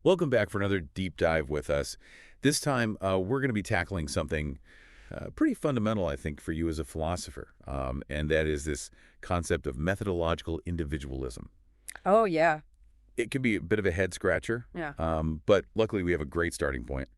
Welcome back for another deep dive with us. This time, we're going to be tackling something pretty fundamental, I think, for you as a philosopher, and that is this concept of methodological individualism. Oh, yeah. It can be a bit of a head-scratcher, Yeah. but luckily we have a great starting point.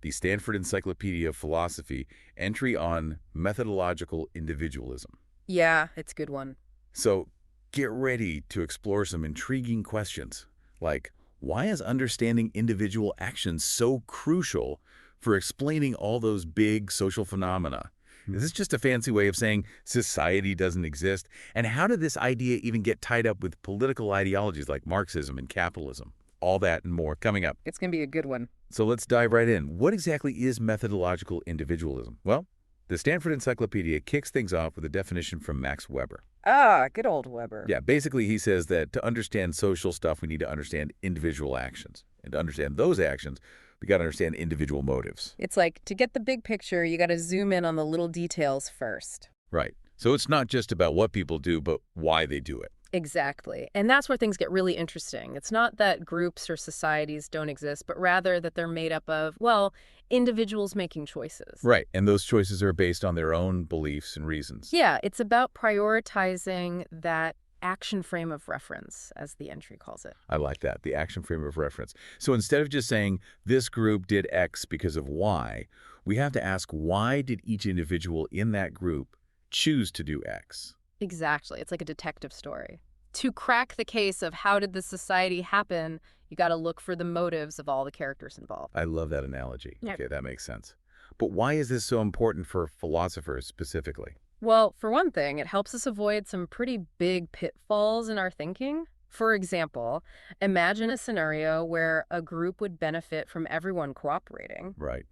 The Stanford Encyclopedia of Philosophy entry on methodological individualism. Yeah, it's a good one. So get ready to explore some intriguing questions, like why is understanding individual actions so crucial for explaining all those big social phenomena? Is this just a fancy way of saying society doesn't exist? And how did this idea even get tied up with political ideologies like Marxism and capitalism? All that and more coming up. It's going to be a good one. So let's dive right in. What exactly is methodological individualism? Well, the Stanford Encyclopedia kicks things off with a definition from Max Weber. Ah, good old Weber. Yeah, basically he says that to understand social stuff, we need to understand individual actions. And to understand those actions, we got to understand individual motives. It's like, to get the big picture, you got to zoom in on the little details first. Right. So it's not just about what people do, but why they do it. Exactly. And that's where things get really interesting. It's not that groups or societies don't exist, but rather that they're made up of, well, individuals making choices. Right. And those choices are based on their own beliefs and reasons. Yeah, it's about prioritizing that action frame of reference, as the entry calls it. I like that, the action frame of reference. So instead of just saying this group did X because of Y, we have to ask why did each individual in that group choose to do X? Exactly. It's like a detective story. To crack the case of how did the society happen, you got to look for the motives of all the characters involved. I love that analogy. Yep. Okay, that makes sense. But why is this so important for philosophers specifically? Well, for one thing, it helps us avoid some pretty big pitfalls in our thinking. For example, imagine a scenario where a group would benefit from everyone cooperating. Right.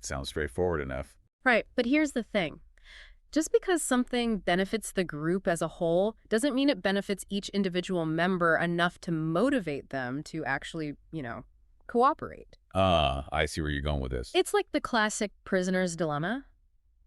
Sounds straightforward enough. Right, but here's the thing. Just because something benefits the group as a whole doesn't mean it benefits each individual member enough to motivate them to actually, cooperate. I see where you're going with this. It's like the classic prisoner's dilemma.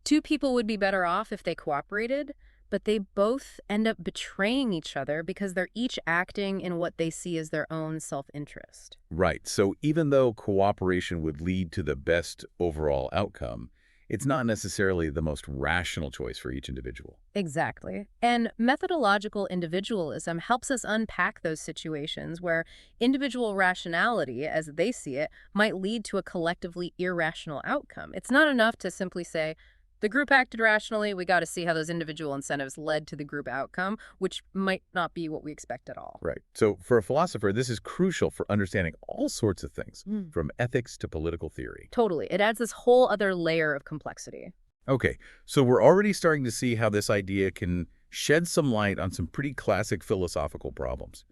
Two people would be better off if they cooperated, but they both end up betraying each other because they're each acting in what they see as their own self-interest. Right. So even though cooperation would lead to the best overall outcome, it's not necessarily the most rational choice for each individual. Exactly. And methodological individualism helps us unpack those situations where individual rationality, as they see it, might lead to a collectively irrational outcome. It's not enough to simply say, the group acted rationally, we got to see how those individual incentives led to the group outcome, which might not be what we expect at all. Right. So for a philosopher, this is crucial for understanding all sorts of things, from ethics to political theory. Totally. It adds this whole other layer of complexity. Okay, so we're already starting to see how this idea can shed some light on some pretty classic philosophical problems.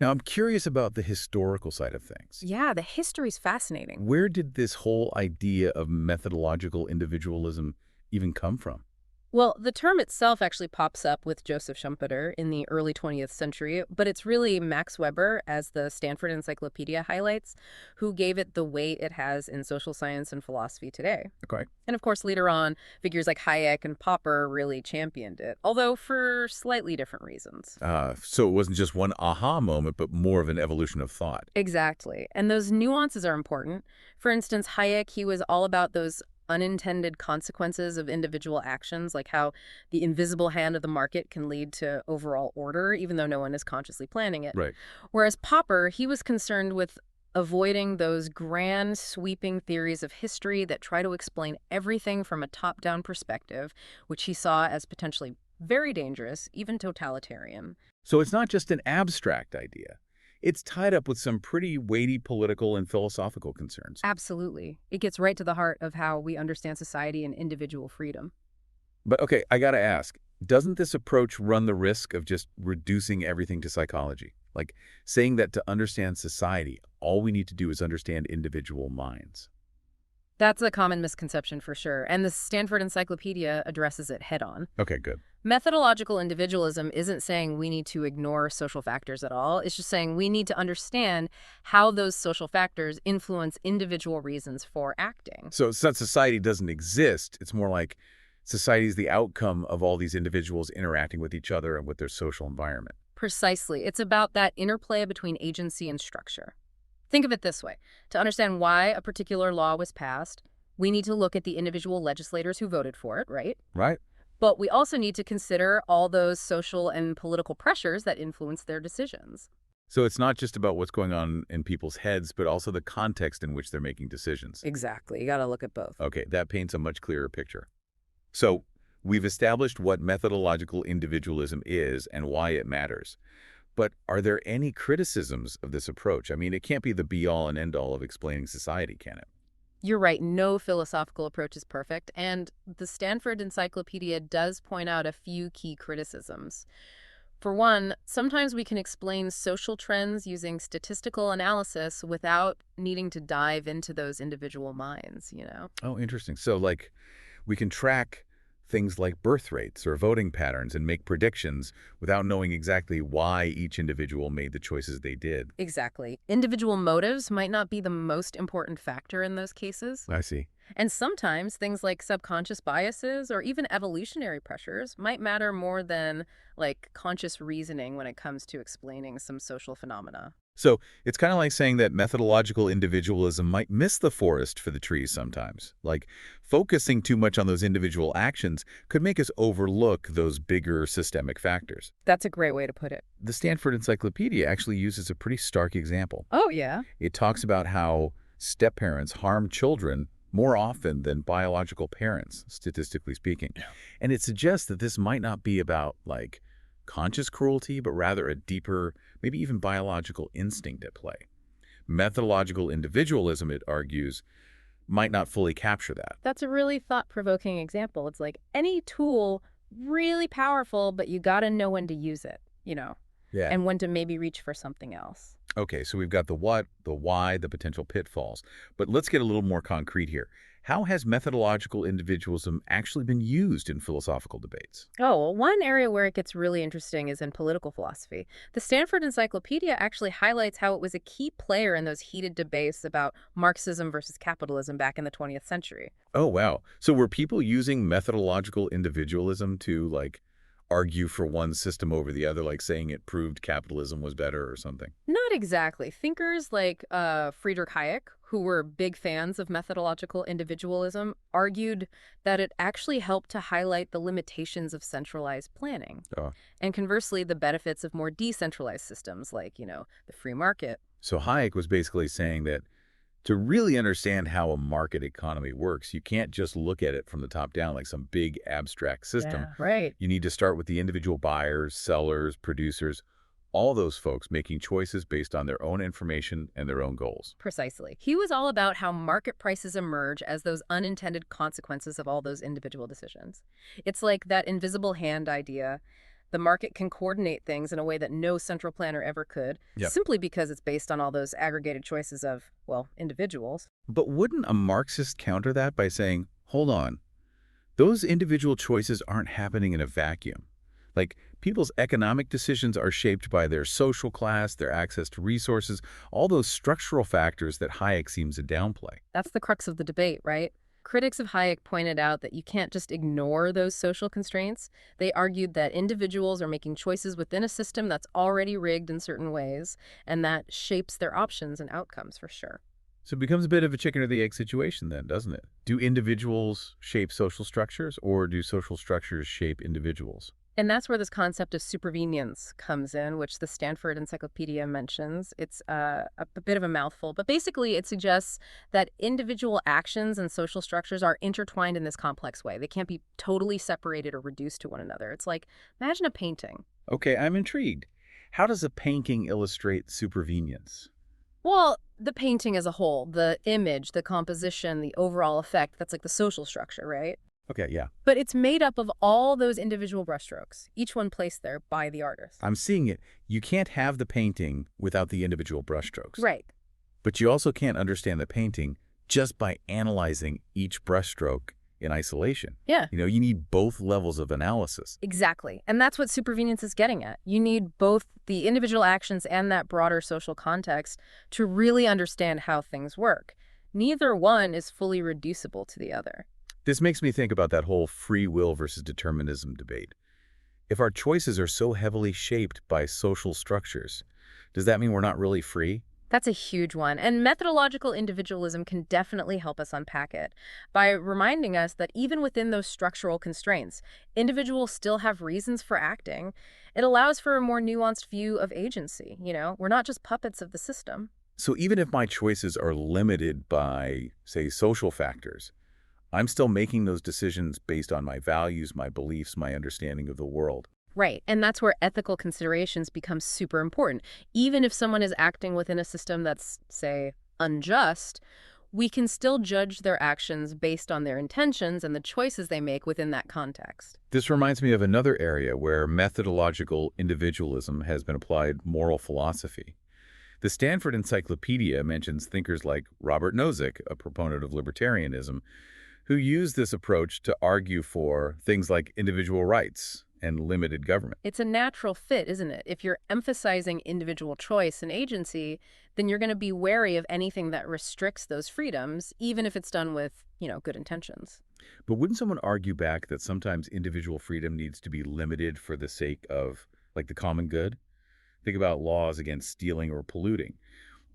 Now, I'm curious about the historical side of things. Yeah, the history's fascinating. Where did this whole idea of methodological individualism even come from? Well, the term itself actually pops up with Joseph Schumpeter in the early 20th century, but it's really Max Weber, as the Stanford Encyclopedia highlights, who gave it the weight it has in social science and philosophy today. Okay. And of course, later on, figures like Hayek and Popper really championed it, although for slightly different reasons. So it wasn't just one aha moment, but more of an evolution of thought. Exactly. And those nuances are important. For instance, Hayek, he was all about those unintended consequences of individual actions, like how the invisible hand of the market can lead to overall order, even though no one is consciously planning it. Right. Whereas Popper, he was concerned with avoiding those grand, sweeping theories of history that try to explain everything from a top-down perspective, which he saw as potentially very dangerous, even totalitarian. So it's not just an abstract idea. It's tied up with some pretty weighty political and philosophical concerns. Absolutely. It gets right to the heart of how we understand society and individual freedom. But okay, I gotta ask, doesn't this approach run the risk of just reducing everything to psychology? Like saying that to understand society, all we need to do is understand individual minds. That's a common misconception for sure, and the Stanford Encyclopedia addresses it head-on. Okay, good. Methodological individualism isn't saying we need to ignore social factors at all. It's just saying we need to understand how those social factors influence individual reasons for acting. So it's not society doesn't exist. It's more like society is the outcome of all these individuals interacting with each other and with their social environment. Precisely. It's about that interplay between agency and structure. Think of it this way. To understand why a particular law was passed, we need to look at the individual legislators who voted for it, right? Right? But we also need to consider all those social and political pressures that influence their decisions. So it's not just about what's going on in people's heads, but also the context in which they're making decisions. Exactly. You got to look at both. Okay, that paints a much clearer picture. So we've established what methodological individualism is and why it matters. But are there any criticisms of this approach? I mean, it can't be the be-all and end-all of explaining society, can it? You're right, no philosophical approach is perfect, and the Stanford Encyclopedia does point out a few key criticisms. For one, sometimes we can explain social trends using statistical analysis without needing to dive into those individual minds. Oh, interesting. So, like, we can track things like birth rates or voting patterns and make predictions without knowing exactly why each individual made the choices they did. Exactly. Individual motives might not be the most important factor in those cases. I see. And sometimes things like subconscious biases or even evolutionary pressures might matter more than like conscious reasoning when it comes to explaining some social phenomena. So it's kind of like saying that methodological individualism might miss the forest for the trees sometimes. Like focusing too much on those individual actions could make us overlook those bigger systemic factors. That's a great way to put it. The Stanford Encyclopedia actually uses a pretty stark example. Oh, yeah. It talks about how step-parents harm children more often than biological parents, statistically speaking. Yeah. And it suggests that this might not be about, like, conscious cruelty, but rather a deeper, maybe even biological instinct at play. Methodological individualism, it argues, might not fully capture that. That's a really thought-provoking example. It's like any tool, really powerful, but you got to know when to use it, Yeah. and when to maybe reach for something else. Okay, so we've got the what, the why, the potential pitfalls. But let's get a little more concrete here. How has methodological individualism actually been used in philosophical debates? Oh, well, one area where it gets really interesting is in political philosophy. The Stanford Encyclopedia actually highlights how it was a key player in those heated debates about Marxism versus capitalism back in the 20th century. Oh, wow. So were people using methodological individualism to, like, argue for one system over the other, like saying it proved capitalism was better or something? Not exactly. Thinkers like Friedrich Hayek, who were big fans of methodological individualism, argued that it actually helped to highlight the limitations of centralized planning. Oh. And conversely, the benefits of more decentralized systems like, the free market. So Hayek was basically saying that to really understand how a market economy works, you can't just look at it from the top down like some big abstract system. Yeah, right. You need to start with the individual buyers, sellers, producers, all those folks making choices based on their own information and their own goals. Precisely. He was all about how market prices emerge as those unintended consequences of all those individual decisions. It's like that invisible hand idea. The market can coordinate things in a way that no central planner ever could, Yep. simply because it's based on all those aggregated choices of, well, individuals. But wouldn't a Marxist counter that by saying, hold on, those individual choices aren't happening in a vacuum? Like, people's economic decisions are shaped by their social class, their access to resources, all those structural factors that Hayek seems to downplay. That's the crux of the debate, right? Critics of Hayek pointed out that you can't just ignore those social constraints. They argued that individuals are making choices within a system that's already rigged in certain ways, and that shapes their options and outcomes for sure. So it becomes a bit of a chicken or the egg situation then, doesn't it? Do individuals shape social structures, or do social structures shape individuals? And that's where this concept of supervenience comes in, which the Stanford Encyclopedia mentions. It's a bit of a mouthful, but basically it suggests that individual actions and social structures are intertwined in this complex way. They can't be totally separated or reduced to one another. It's like, imagine a painting. Okay, I'm intrigued. How does a painting illustrate supervenience? Well, the painting as a whole, the image, the composition, the overall effect, that's like the social structure, right? Okay, yeah. But it's made up of all those individual brushstrokes, each one placed there by the artist. I'm seeing it. You can't have the painting without the individual brushstrokes. Right. But you also can't understand the painting just by analyzing each brushstroke in isolation. Yeah. You need both levels of analysis. Exactly. And that's what supervenience is getting at. You need both the individual actions and that broader social context to really understand how things work. Neither one is fully reducible to the other. This makes me think about that whole free will versus determinism debate. If our choices are so heavily shaped by social structures, does that mean we're not really free? That's a huge one. And methodological individualism can definitely help us unpack it by reminding us that even within those structural constraints, individuals still have reasons for acting. It allows for a more nuanced view of agency. We're not just puppets of the system. So even if my choices are limited by, say, social factors, I'm still making those decisions based on my values, my beliefs, my understanding of the world. Right. And that's where ethical considerations become super important. Even if someone is acting within a system that's, say, unjust, we can still judge their actions based on their intentions and the choices they make within that context. This reminds me of another area where methodological individualism has been applied moral philosophy. The Stanford Encyclopedia mentions thinkers like Robert Nozick, a proponent of libertarianism, who used this approach to argue for things like individual rights and limited government. It's a natural fit, isn't it? If you're emphasizing individual choice and agency, then you're going to be wary of anything that restricts those freedoms, even if it's done with, good intentions. But wouldn't someone argue back that sometimes individual freedom needs to be limited for the sake of, like, the common good? Think about laws against stealing or polluting.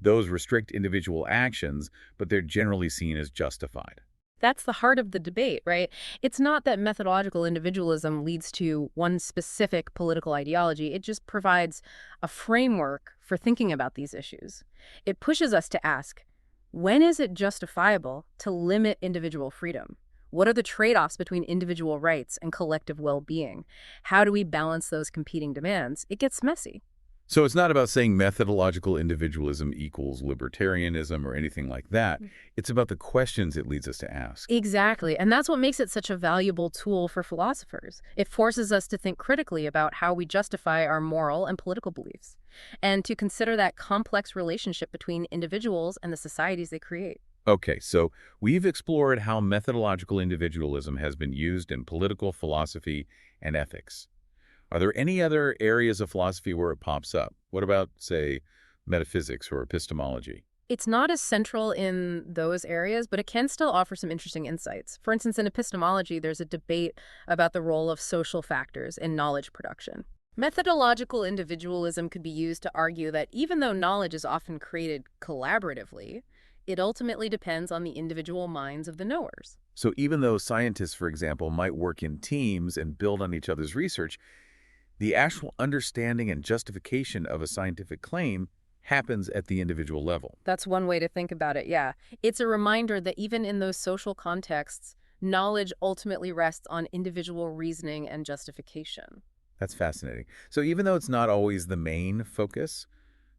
Those restrict individual actions, but they're generally seen as justified. That's the heart of the debate, right? It's not that methodological individualism leads to one specific political ideology. It just provides a framework for thinking about these issues. It pushes us to ask, when is it justifiable to limit individual freedom? What are the trade-offs between individual rights and collective well-being? How do we balance those competing demands? It gets messy. So it's not about saying methodological individualism equals libertarianism or anything like that. It's about the questions it leads us to ask. Exactly. And that's what makes it such a valuable tool for philosophers. It forces us to think critically about how we justify our moral and political beliefs, and to consider that complex relationship between individuals and the societies they create. Okay, so we've explored how methodological individualism has been used in political philosophy and ethics. Are there any other areas of philosophy where it pops up? What about, say, metaphysics or epistemology? It's not as central in those areas, but it can still offer some interesting insights. For instance, in epistemology, there's a debate about the role of social factors in knowledge production. Methodological individualism could be used to argue that even though knowledge is often created collaboratively, it ultimately depends on the individual minds of the knowers. So even though scientists, for example, might work in teams and build on each other's research, the actual understanding and justification of a scientific claim happens at the individual level. That's one way to think about it, yeah. It's a reminder that even in those social contexts, knowledge ultimately rests on individual reasoning and justification. That's fascinating. So even though it's not always the main focus,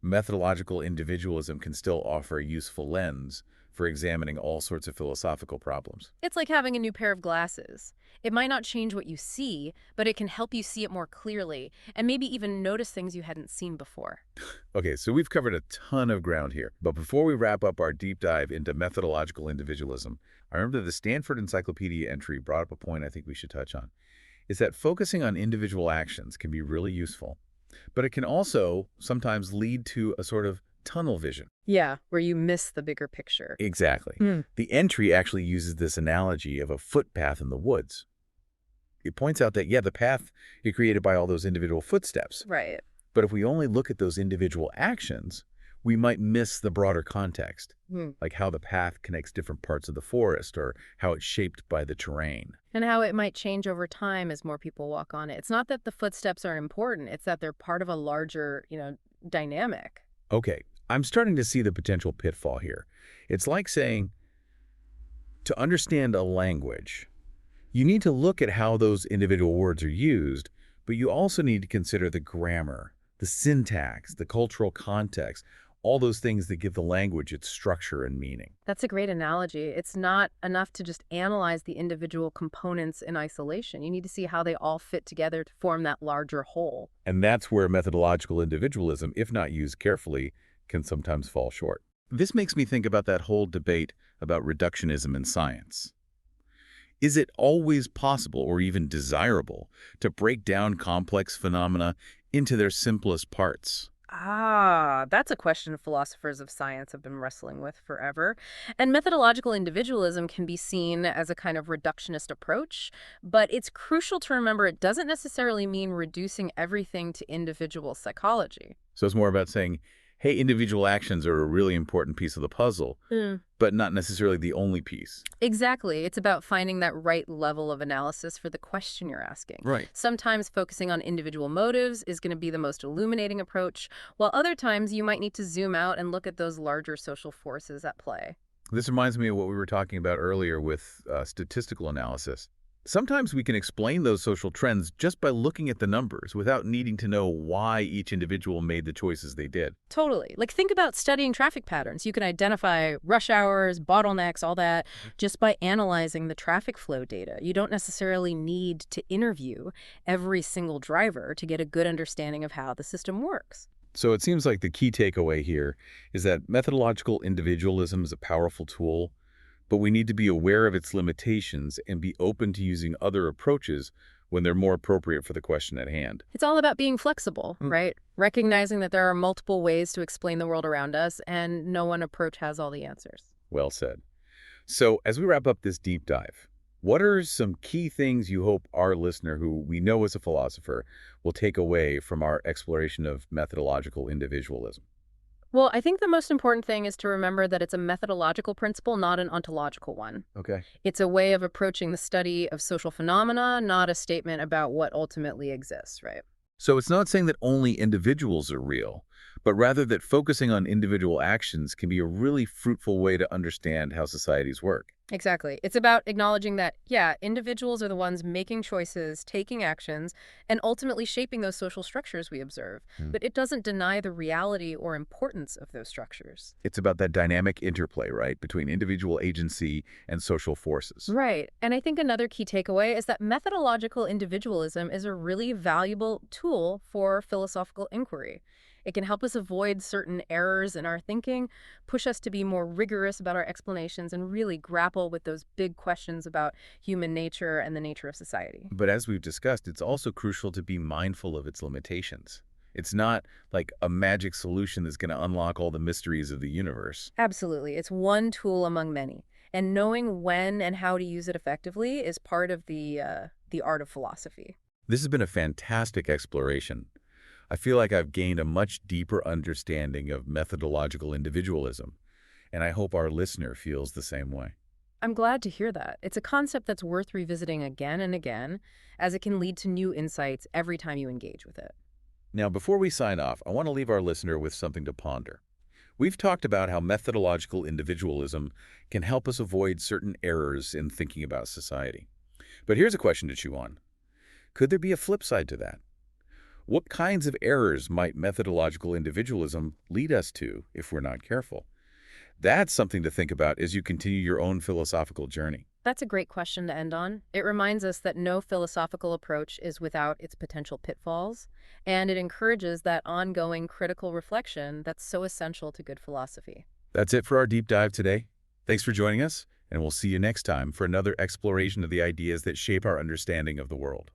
methodological individualism can still offer a useful lens for examining all sorts of philosophical problems. It's like having a new pair of glasses. It might not change what you see, but it can help you see it more clearly and maybe even notice things you hadn't seen before. Okay, so we've covered a ton of ground here. But before we wrap up our deep dive into methodological individualism, I remember the Stanford Encyclopedia entry brought up a point I think we should touch on. Is that focusing on individual actions can be really useful, but it can also sometimes lead to a sort of tunnel vision. Yeah, where you miss the bigger picture. Exactly. The entry actually uses this analogy of a footpath in the woods. It points out that, yeah, the path is created by all those individual footsteps. Right. But if we only look at those individual actions, we might miss the broader context, like how the path connects different parts of the forest or how it's shaped by the terrain. And how it might change over time as more people walk on it. It's not that the footsteps aren't important. It's that they're part of a larger, dynamic. Okay, I'm starting to see the potential pitfall here. It's like saying, to understand a language, you need to look at how those individual words are used, but you also need to consider the grammar, the syntax, the cultural context, all those things that give the language its structure and meaning. That's a great analogy. It's not enough to just analyze the individual components in isolation. You need to see how they all fit together to form that larger whole. And that's where methodological individualism, if not used carefully, can sometimes fall short. This makes me think about that whole debate about reductionism in science. Is it always possible or even desirable to break down complex phenomena into their simplest parts? That's a question philosophers of science have been wrestling with forever. And methodological individualism can be seen as a kind of reductionist approach, but it's crucial to remember it doesn't necessarily mean reducing everything to individual psychology. So it's more about saying, hey, individual actions are a really important piece of the puzzle, Mm. but not necessarily the only piece. Exactly. It's about finding that right level of analysis for the question you're asking. Right. Sometimes focusing on individual motives is going to be the most illuminating approach, while other times you might need to zoom out and look at those larger social forces at play. This reminds me of what we were talking about earlier with statistical analysis. Sometimes we can explain those social trends just by looking at the numbers without needing to know why each individual made the choices they did. Totally. Like, think about studying traffic patterns. You can identify rush hours, bottlenecks, all that, just by analyzing the traffic flow data. You don't necessarily need to interview every single driver to get a good understanding of how the system works. So it seems like the key takeaway here is that methodological individualism is a powerful tool, but we need to be aware of its limitations and be open to using other approaches when they're more appropriate for the question at hand. It's all about being flexible, right? Recognizing that there are multiple ways to explain the world around us, and no one approach has all the answers. Well said. So as we wrap up this deep dive, what are some key things you hope our listener, who we know is a philosopher, will take away from our exploration of methodological individualism? Well, I think the most important thing is to remember that it's a methodological principle, not an ontological one. Okay. It's a way of approaching the study of social phenomena, not a statement about what ultimately exists, right? So it's not saying that only individuals are real, but rather that focusing on individual actions can be a really fruitful way to understand how societies work. Exactly. It's about acknowledging that, yeah, individuals are the ones making choices, taking actions, and ultimately shaping those social structures we observe. Hmm. But it doesn't deny the reality or importance of those structures. It's about that dynamic interplay, right, between individual agency and social forces. Right. And I think another key takeaway is that methodological individualism is a really valuable tool for philosophical inquiry. It can help us avoid certain errors in our thinking, push us to be more rigorous about our explanations, and really grapple with those big questions about human nature and the nature of society. But as we've discussed, it's also crucial to be mindful of its limitations. It's not like a magic solution that's going to unlock all the mysteries of the universe. Absolutely. It's one tool among many. And knowing when and how to use it effectively is part of the art of philosophy. This has been a fantastic exploration. I feel like I've gained a much deeper understanding of methodological individualism, and I hope our listener feels the same way. I'm glad to hear that. It's a concept that's worth revisiting again and again, as it can lead to new insights every time you engage with it. Now, before we sign off, I want to leave our listener with something to ponder. We've talked about how methodological individualism can help us avoid certain errors in thinking about society. But here's a question to chew on. Could there be a flip side to that? What kinds of errors might methodological individualism lead us to if we're not careful? That's something to think about as you continue your own philosophical journey. That's a great question to end on. It reminds us that no philosophical approach is without its potential pitfalls, and it encourages that ongoing critical reflection that's so essential to good philosophy. That's it for our deep dive today. Thanks for joining us, and we'll see you next time for another exploration of the ideas that shape our understanding of the world.